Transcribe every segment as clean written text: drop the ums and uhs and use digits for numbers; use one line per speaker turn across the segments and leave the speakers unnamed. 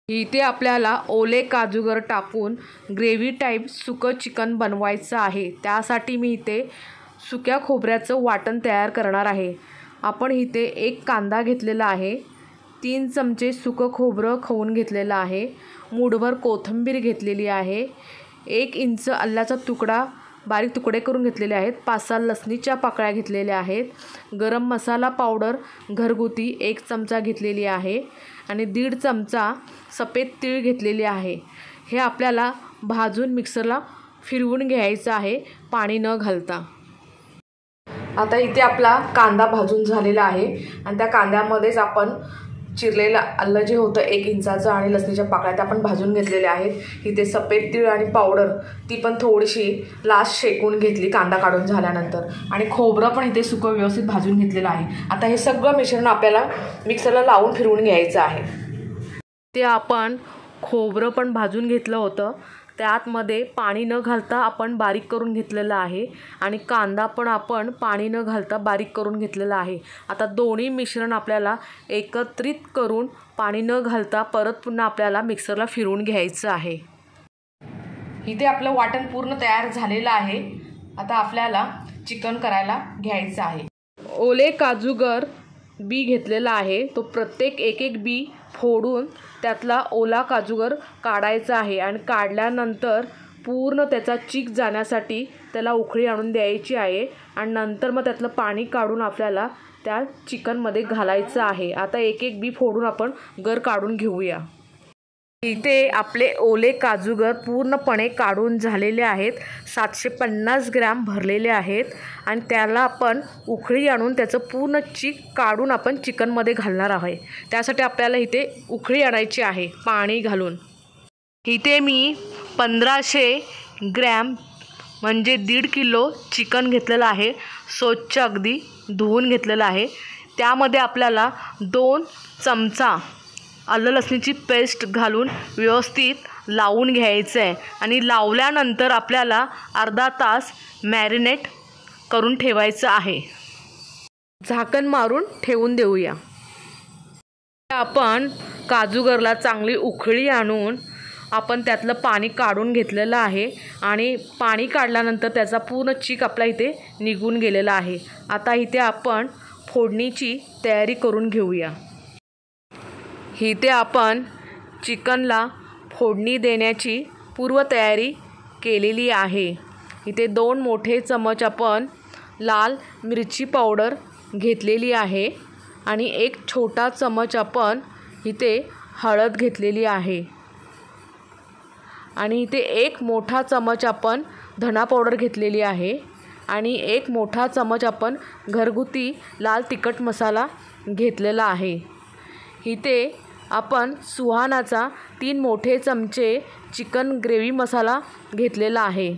इथे आपल्याला ओले काजूगर टाकून ग्रेव्ही टाईप सुकं चिकन बनवायचं आहे। त्यासाठी मी इथे सुक्या खोबऱ्याचं वाटण तयार करणार आहे। आपण इथे एक कांदा घेतलेला आहे, 3 चमचे सुकं खोबरं खवून घेतलेलं आहे, मूठभर कोथिंबीर घेतलेली आहे, 1 इंच आल्याचा तुकडा बारीक तुकडे करून घेतलेले आहेत, 5-6 लसणीच्या पाकळ्या घेतलेल्या आहेत, गरम मसाला पावडर घरगुती 1 चमचा घेतलेली आहे आणि 1.5 चमचा सफेद तीळ घेतलेले आहे। हे आपल्याला भाजून मिक्सरला फिरवून घ्यायचं आहे पाणी न घालता। आता इथे आपला कांदा भाजून झालेला आहे आणि त्या कांद्यामध्येच आपण चिरलेलं आलं जे होतं 1 इंचाचं आणि लसणीच्या पाकळ्या त्या आपण भाजून घेतलेल्या आहेत। इथे सफेद तीळ आणि पावडर ती पण थोडीशी लास्ट शेकून घेतली कांदा काढून झाल्यानंतर आणि खोबरं पण इथे सुकं व्यवस्थित भाजून घेतलेलं आहे। आता हे सगळं मिश्रण आपल्याला मिक्सरला लावून फिरवून घ्यायचं आहे। ते आपण खोबरं पण भाजून घेतलं होतं, त्यातमध्ये पाणी न घालता आपण बारीक करून घेतलेलं आहे आणि कांदा पण आपण पाणी न घालता बारीक करून घेतलेला आहे। आता दोन्ही मिश्रण आपल्याला एकत्रित करून पाणी न घालता परत पुन्हा आपल्याला मिक्सरला फिरवून घ्यायचं आहे। इथे आपलं वाटण पूर्ण तयार झालेलं आहे। आता आपल्याला चिकन करायला घ्यायचं आहे। ओले काजूगर बी घेतलेला आहे, तो प्रत्येक एक बी फोडून त्यातला ओला काजूगर काढायचा आहे आणि काढल्यानंतर पूर्ण त्याचा चीक जाण्यासाठी त्याला उकळी आणून द्यायची आहे आणि नंतर मग त्यातलं पाणी काढून आपल्याला त्या चिकनमध्ये घालायचं आहे। आता एक बी फोडून आपण गर काढून घेऊया। इथे आपले ओले काजूगर पूर्णपणे काढून झालेले आहेत, 750 ग्रॅम भरलेले आहेत आणि त्याला आपण उकळी आणून त्याचं पूर्ण चीक काढून आपण चिकनमध्ये घालणार आहे। त्यासाठी आपल्याला इथे उकळी आणायची आहे पाणी घालून। इथे मी 1500 ग्रॅम म्हणजे 1.5 किलो चिकन घेतलेलं आहे, स्वच्छ अगदी धुवून घेतलेलं आहे। त्यामध्ये आपल्याला 2 चमचा आलं लसणीची पेस्ट घालून व्यवस्थित लावून घ्यायचं आहे आणि लावल्यानंतर आपल्याला अर्धा तास मॅरिनेट करून ठेवायचं आहे। झाकण मारून ठेवून देऊया। आपण काजूगरला चांगली उकळी आणून आपण त्यातलं पाणी काढून घेतलेलं आहे आणि पाणी काढल्यानंतर त्याचा पूर्ण चीक आपल्या इथे निघून गेलेला आहे। आता इथे आपण फोडणीची तयारी करून घेऊया। इथे आपण चिकनला फोडणी देण्याची पूर्वतयारी केलेली आहे। इथे 2 मोठे चमच आपण लाल मिरची पावडर घेतलेली आहे आणि 1 छोटा चमच आपण इथे हळद घेतलेली आहे आणि इथे 1 मोठा चमच आपण धना पावडर घेतलेली आहे आणि 1 मोठा चमच आपण घरगुती लाल तिखट मसाला घेतलेला आहे। इथे आपण सुहानाचा 3 मोठे चमचे चिकन ग्रेव्ही मसाला घेतलेला आहे।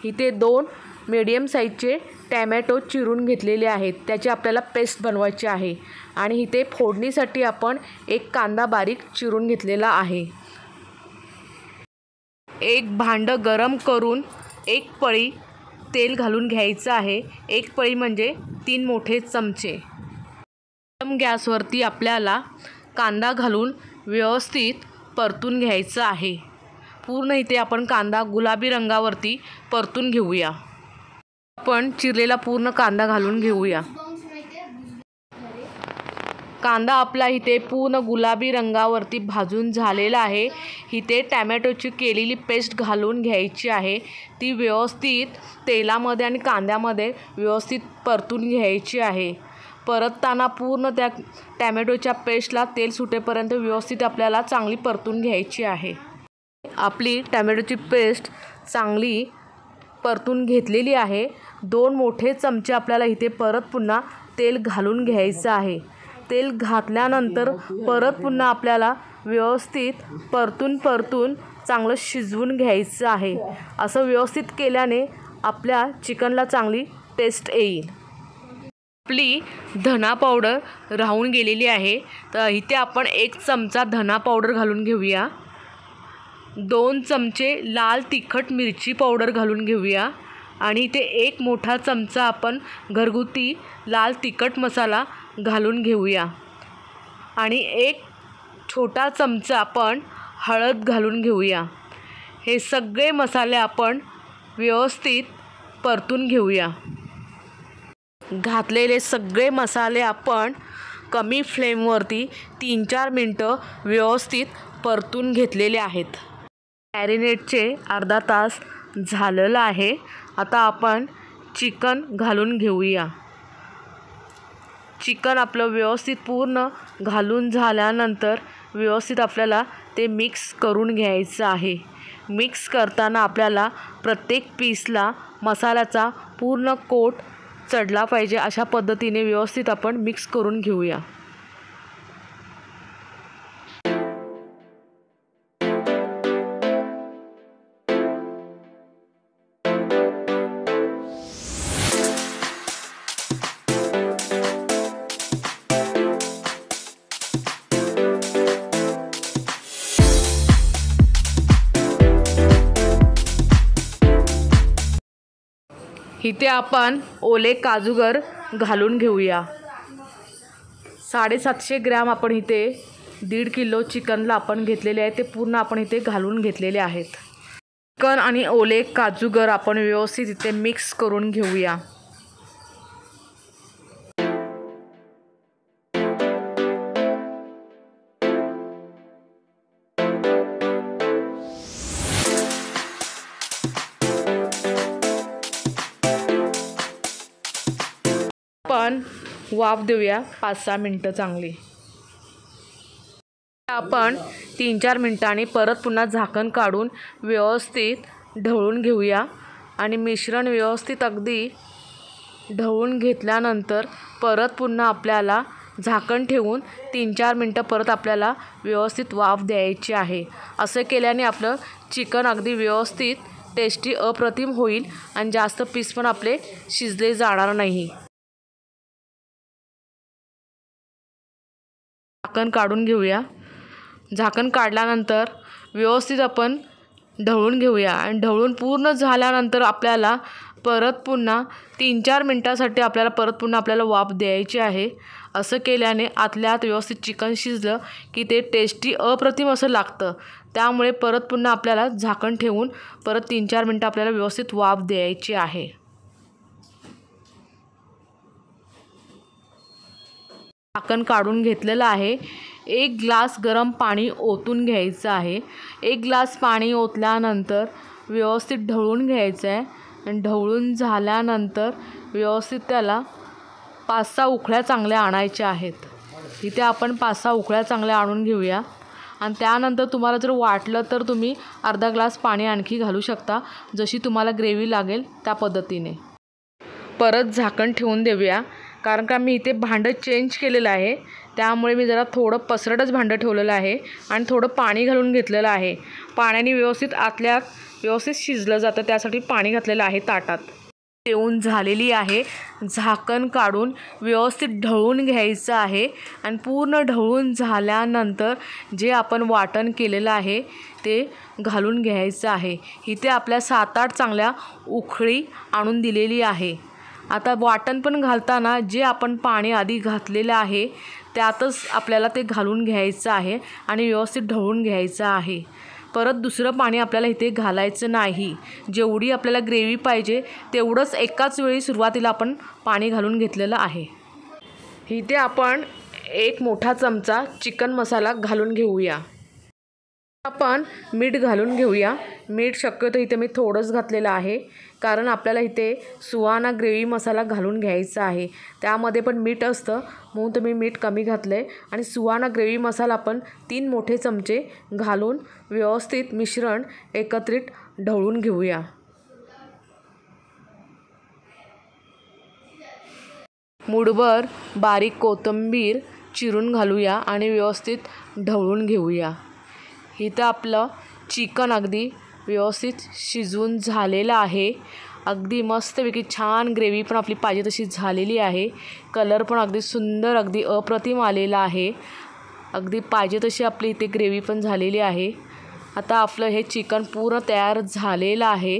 इथे 2 मीडियम साईजचे टॅमॅटो चिरून घेतलेले आहेत, त्याची आपल्याला पेस्ट बनवायची आहे आणि इथे फोडणीसाठी आपण 1 कांदा बारीक चिरून घेतलेला आहे। एक भांडं गरम करून 1 पळी तेल घालून घ्यायचं आहे, 1 पळी म्हणजे 3 मोठे चमचे। गॅसवरती आपल्याला कांदा घालून व्यवस्थित परतून घ्यायचं आहे। पूर्ण इथे आपण कांदा गुलाबी रंगावरती परतून घेऊया। आपण चिरलेला पूर्ण कांदा घालून घेऊया। कांदा आपला इथे पूर्ण गुलाबी रंगावरती भाजून झालेला आहे। इथे टॅमॅटोची केलेली पेस्ट घालून घ्यायची आहे, ती व्यवस्थित तेलामध्ये आणि कांद्यामध्ये व्यवस्थित परतून घ्यायची आहे। परतताना पूर्ण त्या टॅमॅटोच्या पेस्टला तेल सुटेपर्यंत व्यवस्थित आपल्याला चांगली परतून घ्यायची आहे। आपली टॅमॅटोची पेस्ट चांगली परतून घेतलेली आहे। 2 मोठे चमचे आपल्याला इथे परत पुन्हा तेल घालून घ्यायचं आहे। तेल घातल्यानंतर परत पुन्हा आपल्याला व्यवस्थित परतून चांगलं शिजवून घ्यायचं आहे। असं व्यवस्थित केल्याने आपल्या चिकनला चांगली टेस्ट येईल। आपली धना पावडर राहून गेलेली आहे, तर इथे आपण 1 चमचा धना पावडर घालून घेऊया, 2 चमचे लाल तिखट मिरची पावडर घालून घेऊया आणि इथे 1 मोठा चमचा आपण घरगुती लाल तिखट मसाला घालून घेऊया आणि 1 छोटा चमचा आपण हळद घालून घेऊया। हे सगळे मसाले आपण व्यवस्थित परतून घेऊया। घातलेले सगळे मसाले आपण कमी फ्लेमवरती 3-4 मिनटं व्यवस्थित परतून घेतलेले आहेत। मॅरिनेटचे अर्धा तास झालेला आहे। आता आपण चिकन घालून घेऊया। चिकन आपलं व्यवस्थित पूर्ण घालून झाल्यानंतर व्यवस्थित आपल्याला ते मिक्स करून घ्यायचं आहे। मिक्स करताना आपल्याला प्रत्येक पीसला मसाल्याचा पूर्ण कोट चढला पाहिजे, अशा पद्धतीने व्यवस्थित आपण मिक्स करून घेऊया। इथे आपण ओले काजूगर घालून घेऊया। 750 ग्रॅम आपण इथे 1.5 किलो चिकनला आपण घेतलेले आहे, ते पूर्ण आपण इथे घालून घेतलेले आहेत। चिकन आणि ओले काजूगर आपण व्यवस्थित इथे मिक्स करून घेऊया। आपण वाफ देऊया 5-6 मिनटं चांगली। आपण 3-4 मिनिटांनी परत पुन्हा झाकण काढून व्यवस्थित ढवळून घेऊया आणि मिश्रण व्यवस्थित अगदी ढवळून घेतल्यानंतर परत पुन्हा आपल्याला झाकण ठेवून 3-4 मिनटं परत आपल्याला व्यवस्थित वाफ द्यायची आहे। असं केल्याने आपलं चिकन अगदी व्यवस्थित टेस्टी अप्रतिम होईल आणि जास्त पीस पण आपले शिजले जाणार नाही। झाकण काढून घेऊया। झाकण काढल्यानंतर व्यवस्थित आपण ढवळून घेऊया आणि ढवळून पूर्ण झाल्यानंतर आपल्याला परत पुन्हा 3-4 मिनटासाठी आपल्याला वाफ द्यायची आहे। असं केल्याने आतल्या आत व्यवस्थित चिकन शिजलं की ते टेस्टी अप्रतिम असं लागतं। त्यामुळे परत पुन्हा आपल्याला झाकण ठेवून परत 3-4 मिनटं आपल्याला व्यवस्थित वाफ द्यायची आहे। झाकण काढून घेतलेलं आहे। 1 ग्लास गरम पाणी ओतून घ्यायचं आहे। 1 ग्लास पाणी ओतल्यानंतर व्यवस्थित ढवळून घ्यायचं आहे आणि ढवळून झाल्यानंतर व्यवस्थित त्याला 5-6 उकळ्या चांगल्या आणायच्या आहेत। इथे आपण 5-6 उकळ्या चांगल्या आणून घेऊया आणि त्यानंतर तुम्हाला जर वाटलं तर तुम्ही अर्धा ग्लास पाणी आणखी घालू शकता, जशी तुम्हाला ग्रेव्ही लागेल त्या पद्धतीने। परत झाकण ठेवून देऊया, कारण का मी इथे भांडं चेंज केलेलं आहे, त्यामुळे मी जरा थोडं पसरटच भांडं ठेवलेलं आहे आणि थोडं पाणी घालून घेतलेलं आहे। पाण्याने व्यवस्थित आतल्यात व्यवस्थित शिजलं जातं, त्यासाठी पाणी घातलेलं आहे ताटात। जेवण झालेली आहे। झाकण काढून व्यवस्थित ढवळून घ्यायचं आहे आणि पूर्ण ढवळून झाल्यानंतर जे आपण वाटण केलेलं आहे ते घालून घ्यायचं आहे। इथे आपल्या 7-8 चांगल्या उकळी आणून दिलेली आहे। आता वाटण पण घालताना जे आपण पाणी आधी घातलेलं आहे त्यातच आपल्याला ते घालून घ्यायचं आहे आणि व्यवस्थित ढवळून घ्यायचं आहे। परत दुसरं पाणी आपल्याला इथे घालायचं नाही। जेवढी आपल्याला ग्रेव्ही पाहिजे तेवढंच एकाच वेळी सुरुवातीला आपण पाणी घालून घेतलेलं आहे। इथे आपण 1 मोठा चमचा चिकन मसाला घालून घेऊया। आपण मीठ घालून घेऊया। मीठ शक्यतो इथे मी थोडंच घातलेलं आहे, कारण आपल्याला इथे सुहाना ग्रेव्ही मसाला घालून घ्यायचा आहे, त्यामध्ये पण मीठ असतं, म्हणून तुम्ही मीठ कमी घातलं आहे। आणि सुहाना ग्रेव्ही मसाला आपण 3 मोठे चमचे घालून व्यवस्थित मिश्रण एकत्रित ढवळून घेऊया। मूठभर बारीक कोथिंबीर चिरून घालूया आणि व्यवस्थित ढवळून घेऊया। इथं आपलं चिकन अगदी व्यवस्थित शिजवून झालेलं आहे। अगदी मस्तपैकी छान ग्रेव्ही पण आपली पाहिजे तशी झालेली आहे। कलर पण अगदी सुंदर, अगदी अप्रतिम आलेला आहे। अगदी पाहिजे तशी आपली इथे ग्रेव्ही पण झालेली आहे। आता आपलं हे चिकन पूर्ण तयार झालेलं आहे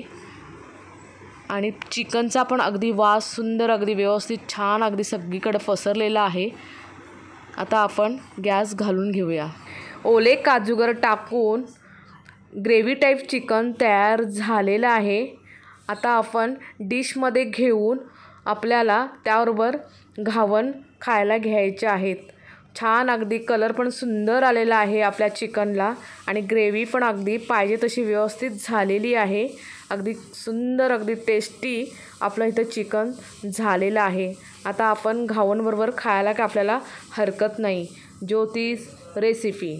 आणि चिकनचा पण अगदी वास सुंदर, अगदी व्यवस्थित छान अगदी सगळीकडे पसरलेला आहे। आता आपण गॅस घालून घेऊया। ओले काजूगर टाकून ग्रेव्ही टाईप चिकन तयार झालेलं आहे. आता आपण डिशमध्ये घेऊन आपल्याला त्याबरोबर घावन खायला घ्यायचे आहेत. छान अगदी कलर पण सुंदर आलेला आहे आपल्या चिकनला आणि ग्रेव्ही पण अगदी पाहिजे तशी व्यवस्थित झालेली आहे. अगदी सुंदर अगदी टेस्टी आपलं इथं चिकन झालेलं आहे. आता आपण घावनबरोबर खायला का आपल्याला हरकत नाही. ज्योतिष रेसिपी.